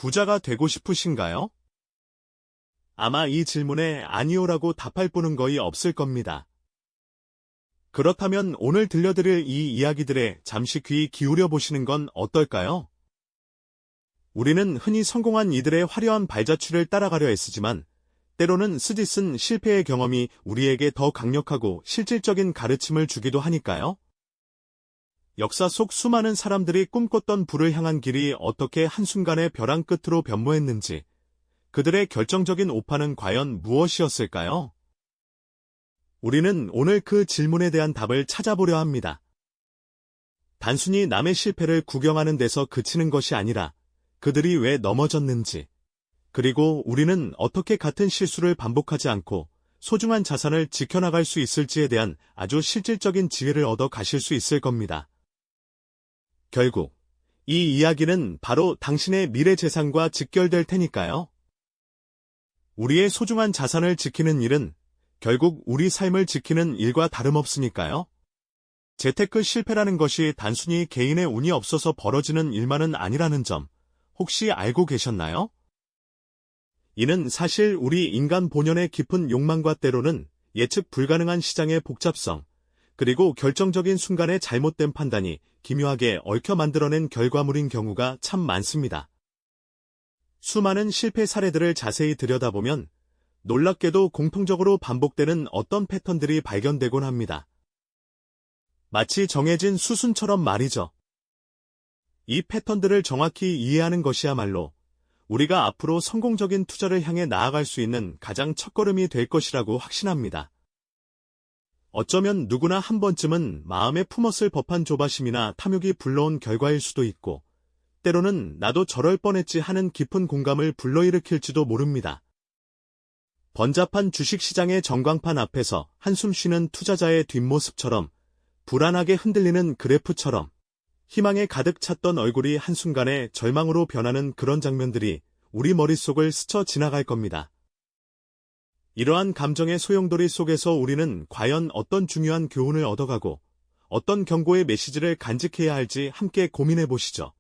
부자가 되고 싶으신가요? 아마 이 질문에 아니오라고 답할 분은 거의 없을 겁니다. 그렇다면 오늘 들려드릴 이 이야기들에 잠시 귀 기울여 보시는 건 어떨까요? 우리는 흔히 성공한 이들의 화려한 발자취를 따라가려 애쓰지만 때로는 쓰디쓴 실패의 경험이 우리에게 더 강력하고 실질적인 가르침을 주기도 하니까요. 역사 속 수많은 사람들이 꿈꿨던 부를 향한 길이 어떻게 한순간에 벼랑 끝으로 변모했는지, 그들의 결정적인 오판은 과연 무엇이었을까요? 우리는 오늘 그 질문에 대한 답을 찾아보려 합니다. 단순히 남의 실패를 구경하는 데서 그치는 것이 아니라 그들이 왜 넘어졌는지, 그리고 우리는 어떻게 같은 실수를 반복하지 않고 소중한 자산을 지켜나갈 수 있을지에 대한 아주 실질적인 지혜를 얻어 가실 수 있을 겁니다. 결국 이 이야기는 바로 당신의 미래 재산과 직결될 테니까요. 우리의 소중한 자산을 지키는 일은 결국 우리 삶을 지키는 일과 다름없으니까요. 재테크 실패라는 것이 단순히 개인의 운이 없어서 벌어지는 일만은 아니라는 점, 혹시 알고 계셨나요? 이는 사실 우리 인간 본연의 깊은 욕망과 때로는 예측 불가능한 시장의 복잡성, 그리고 결정적인 순간의 잘못된 판단이 기묘하게 얽혀 만들어낸 결과물인 경우가 참 많습니다. 수많은 실패 사례들을 자세히 들여다보면 놀랍게도 공통적으로 반복되는 어떤 패턴들이 발견되곤 합니다. 마치 정해진 수순처럼 말이죠. 이 패턴들을 정확히 이해하는 것이야말로 우리가 앞으로 성공적인 투자를 향해 나아갈 수 있는 가장 첫걸음이 될 것이라고 확신합니다. 어쩌면 누구나 한 번쯤은 마음에 품었을 법한 조바심이나 탐욕이 불러온 결과일 수도 있고, 때로는 나도 저럴 뻔했지 하는 깊은 공감을 불러일으킬지도 모릅니다. 번잡한 주식시장의 전광판 앞에서 한숨 쉬는 투자자의 뒷모습처럼, 불안하게 흔들리는 그래프처럼, 희망에 가득 찼던 얼굴이 한순간에 절망으로 변하는 그런 장면들이 우리 머릿속을 스쳐 지나갈 겁니다. 이러한 감정의 소용돌이 속에서 우리는 과연 어떤 중요한 교훈을 얻어가고 어떤 경고의 메시지를 간직해야 할지 함께 고민해 보시죠.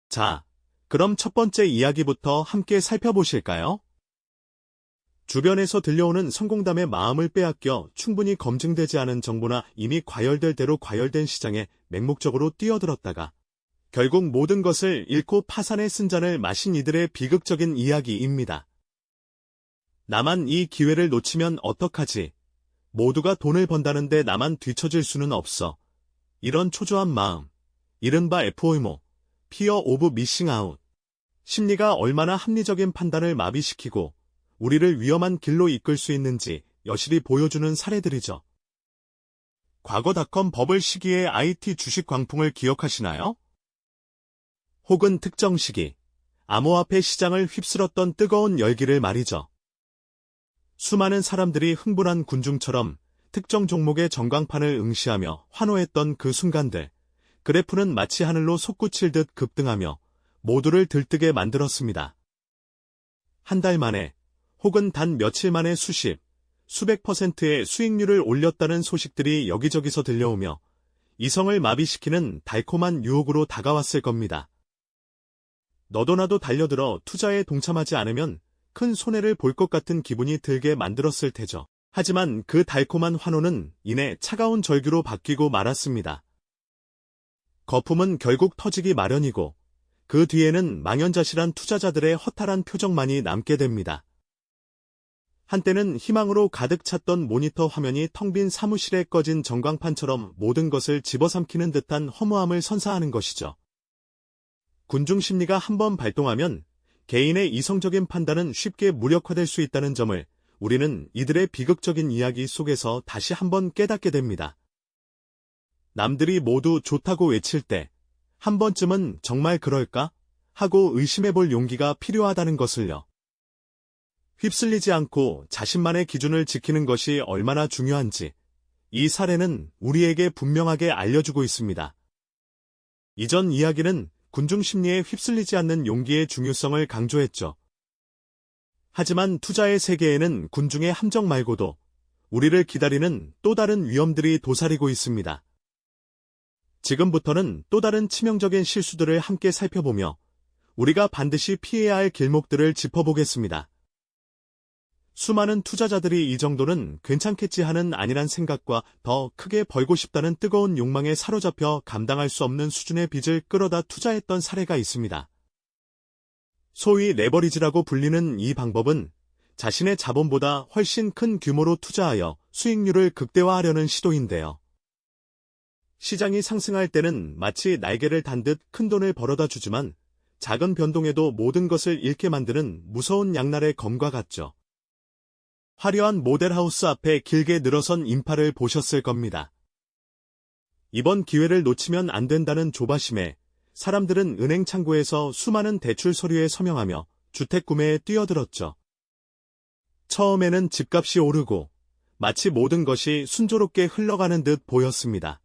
자, 그럼 첫 번째 이야기부터 함께 살펴보실까요? 주변에서 들려오는 성공담의 마음을 빼앗겨 충분히 검증되지 않은 정보나 이미 과열될 대로 과열된 시장에 맹목적으로 뛰어들었다가 결국 모든 것을 잃고 파산의 쓴잔을 마신 이들의 비극적인 이야기입니다. 나만 이 기회를 놓치면 어떡하지? 모두가 돈을 번다는데 나만 뒤처질 수는 없어. 이런 초조한 마음, 이른바 FOMO, Fear of Missing Out. 심리가 얼마나 합리적인 판단을 마비시키고 우리를 위험한 길로 이끌 수 있는지 여실히 보여주는 사례들이죠. 과거 닷컴 버블 시기의 IT 주식 광풍을 기억하시나요? 혹은 특정 시기, 암호화폐 시장을 휩쓸었던 뜨거운 열기를 말이죠. 수많은 사람들이 흥분한 군중처럼 특정 종목의 전광판을 응시하며 환호했던 그 순간들, 그래프는 마치 하늘로 솟구칠 듯 급등하며 모두를 들뜨게 만들었습니다. 한 달 만에 혹은 단 며칠 만에 수백 %의 수익률을 올렸다는 소식들이 여기저기서 들려오며 이성을 마비시키는 달콤한 유혹으로 다가왔을 겁니다. 너도 나도 달려들어 투자에 동참하지 않으면 큰 손해를 볼 것 같은 기분이 들게 만들었을 테죠. 하지만 그 달콤한 환호는 이내 차가운 절규로 바뀌고 말았습니다. 거품은 결국 터지기 마련이고 그 뒤에는 망연자실한 투자자들의 허탈한 표정만이 남게 됩니다. 한때는 희망으로 가득 찼던 모니터 화면이 텅 빈 사무실에 꺼진 전광판처럼 모든 것을 집어삼키는 듯한 허무함을 선사하는 것이죠. 군중 심리가 한번 발동하면 개인의 이성적인 판단은 쉽게 무력화될 수 있다는 점을 우리는 이들의 비극적인 이야기 속에서 다시 한번 깨닫게 됩니다. 남들이 모두 좋다고 외칠 때 한 번쯤은 정말 그럴까? 하고 의심해볼 용기가 필요하다는 것을요. 휩쓸리지 않고 자신만의 기준을 지키는 것이 얼마나 중요한지 이 사례는 우리에게 분명하게 알려주고 있습니다. 이전 이야기는 군중 심리에 휩쓸리지 않는 용기의 중요성을 강조했죠. 하지만 투자의 세계에는 군중의 함정 말고도 우리를 기다리는 또 다른 위험들이 도사리고 있습니다. 지금부터는 또 다른 치명적인 실수들을 함께 살펴보며 우리가 반드시 피해야 할 길목들을 짚어보겠습니다. 수많은 투자자들이 이 정도는 괜찮겠지 하는 안일한 생각과 더 크게 벌고 싶다는 뜨거운 욕망에 사로잡혀 감당할 수 없는 수준의 빚을 끌어다 투자했던 사례가 있습니다. 소위 레버리지라고 불리는 이 방법은 자신의 자본보다 훨씬 큰 규모로 투자하여 수익률을 극대화하려는 시도인데요. 시장이 상승할 때는 마치 날개를 단 듯 큰 돈을 벌어다 주지만 작은 변동에도 모든 것을 잃게 만드는 무서운 양날의 검과 같죠. 화려한 모델하우스 앞에 길게 늘어선 인파를 보셨을 겁니다. 이번 기회를 놓치면 안 된다는 조바심에 사람들은 은행 창구에서 수많은 대출 서류에 서명하며 주택 구매에 뛰어들었죠. 처음에는 집값이 오르고 마치 모든 것이 순조롭게 흘러가는 듯 보였습니다.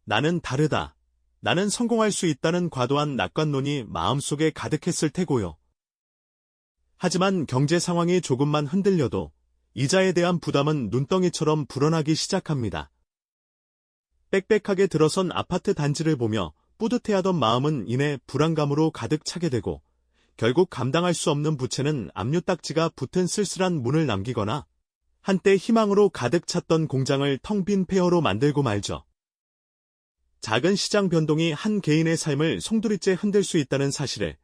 나는 다르다. 나는 성공할 수 있다는 과도한 낙관론이 마음속에 가득했을 테고요. 하지만 경제 상황이 조금만 흔들려도 이자에 대한 부담은 눈덩이처럼 불어나기 시작합니다. 빽빽하게 들어선 아파트 단지를 보며 뿌듯해하던 마음은 이내 불안감으로 가득 차게 되고 결국 감당할 수 없는 부채는 압류딱지가 붙은 쓸쓸한 문을 남기거나 한때 희망으로 가득 찼던 공장을 텅 빈 폐허로 만들고 말죠. 작은 시장 변동이 한 개인의 삶을 송두리째 흔들 수 있다는 사실을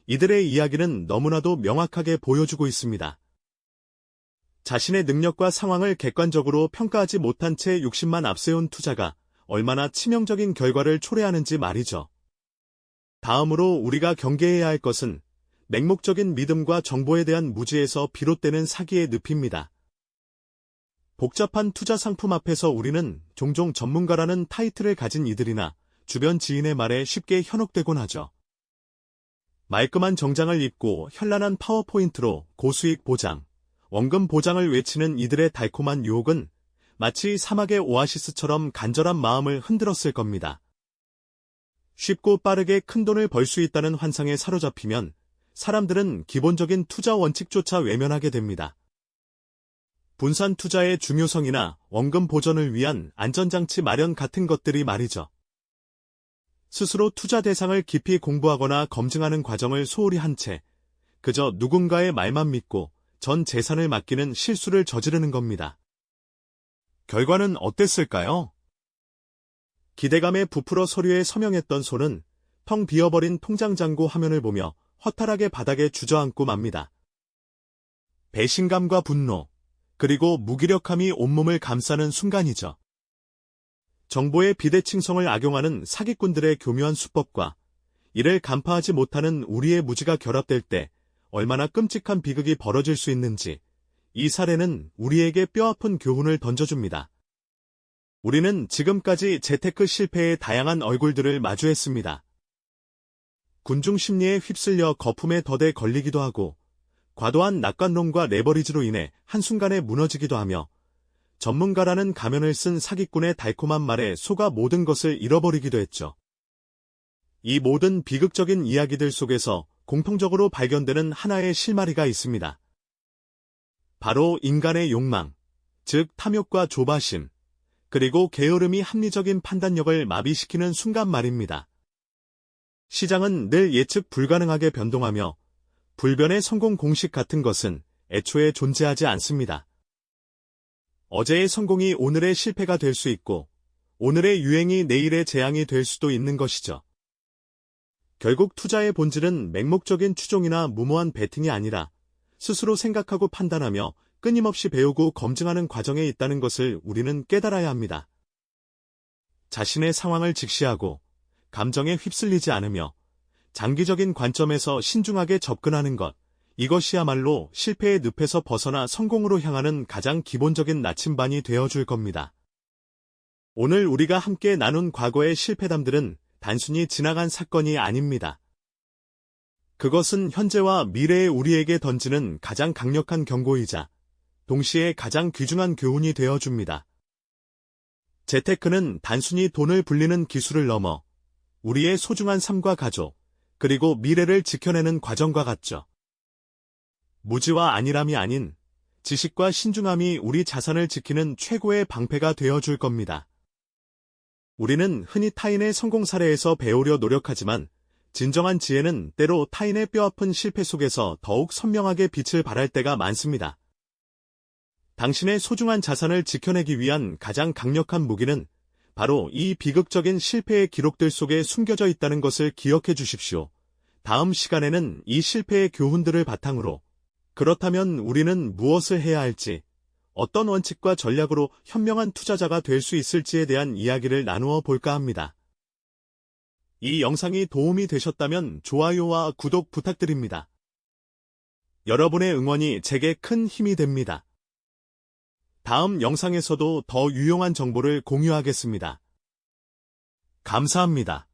이들의 이야기는 너무나도 명확하게 보여주고 있습니다. 자신의 능력과 상황을 객관적으로 평가하지 못한 채 욕심만 앞세운 투자가 얼마나 치명적인 결과를 초래하는지 말이죠. 다음으로 우리가 경계해야 할 것은 맹목적인 믿음과 정보에 대한 무지에서 비롯되는 사기의 늪입니다. 복잡한 투자 상품 앞에서 우리는 종종 전문가라는 타이틀을 가진 이들이나 주변 지인의 말에 쉽게 현혹되곤 하죠. 말끔한 정장을 입고 현란한 파워포인트로 고수익 보장, 원금 보장을 외치는 이들의 달콤한 유혹은 마치 사막의 오아시스처럼 간절한 마음을 흔들었을 겁니다. 쉽고 빠르게 큰 돈을 벌 수 있다는 환상에 사로잡히면 사람들은 기본적인 투자 원칙조차 외면하게 됩니다. 분산 투자의 중요성이나 원금 보전을 위한 안전장치 마련 같은 것들이 말이죠. 스스로 투자 대상을 깊이 공부하거나 검증하는 과정을 소홀히 한 채 그저 누군가의 말만 믿고 전 재산을 맡기는 실수를 저지르는 겁니다. 결과는 어땠을까요? 기대감에 부풀어 서류에 서명했던 손은 텅 비어버린 통장 잔고 화면을 보며 허탈하게 바닥에 주저앉고 맙니다. 배신감과 분노, 그리고 무기력함이 온몸을 감싸는 순간이죠. 정보의 비대칭성을 악용하는 사기꾼들의 교묘한 수법과 이를 간파하지 못하는 우리의 무지가 결합될 때 얼마나 끔찍한 비극이 벌어질 수 있는지 이 사례는 우리에게 뼈아픈 교훈을 던져줍니다. 우리는 지금까지 재테크 실패의 다양한 얼굴들을 마주했습니다. 군중 심리에 휩쓸려 거품에 덫에 걸리기도 하고 과도한 낙관론과 레버리지로 인해 한순간에 무너지기도 하며 전문가라는 가면을 쓴 사기꾼의 달콤한 말에 속아 모든 것을 잃어버리기도 했죠. 이 모든 비극적인 이야기들 속에서 공통적으로 발견되는 하나의 실마리가 있습니다. 바로 인간의 욕망, 즉 탐욕과 조바심, 그리고 게으름이 합리적인 판단력을 마비시키는 순간 말입니다. 시장은 늘 예측 불가능하게 변동하며 불변의 성공 공식 같은 것은 애초에 존재하지 않습니다. 어제의 성공이 오늘의 실패가 될 수 있고 오늘의 유행이 내일의 재앙이 될 수도 있는 것이죠. 결국 투자의 본질은 맹목적인 추종이나 무모한 베팅이 아니라 스스로 생각하고 판단하며 끊임없이 배우고 검증하는 과정에 있다는 것을 우리는 깨달아야 합니다. 자신의 상황을 직시하고 감정에 휩쓸리지 않으며 장기적인 관점에서 신중하게 접근하는 것, 이것이야말로 실패의 늪에서 벗어나 성공으로 향하는 가장 기본적인 나침반이 되어줄 겁니다. 오늘 우리가 함께 나눈 과거의 실패담들은 단순히 지나간 사건이 아닙니다. 그것은 현재와 미래의 우리에게 던지는 가장 강력한 경고이자 동시에 가장 귀중한 교훈이 되어줍니다. 재테크는 단순히 돈을 불리는 기술을 넘어 우리의 소중한 삶과 가족, 그리고 미래를 지켜내는 과정과 같죠. 무지와 안일함이 아닌 지식과 신중함이 우리 자산을 지키는 최고의 방패가 되어줄 겁니다. 우리는 흔히 타인의 성공 사례에서 배우려 노력하지만 진정한 지혜는 때로 타인의 뼈아픈 실패 속에서 더욱 선명하게 빛을 발할 때가 많습니다. 당신의 소중한 자산을 지켜내기 위한 가장 강력한 무기는 바로 이 비극적인 실패의 기록들 속에 숨겨져 있다는 것을 기억해 주십시오. 다음 시간에는 이 실패의 교훈들을 바탕으로 그렇다면 우리는 무엇을 해야 할지, 어떤 원칙과 전략으로 현명한 투자자가 될 수 있을지에 대한 이야기를 나누어 볼까 합니다. 이 영상이 도움이 되셨다면 좋아요와 구독 부탁드립니다. 여러분의 응원이 제게 큰 힘이 됩니다. 다음 영상에서도 더 유용한 정보를 공유하겠습니다. 감사합니다.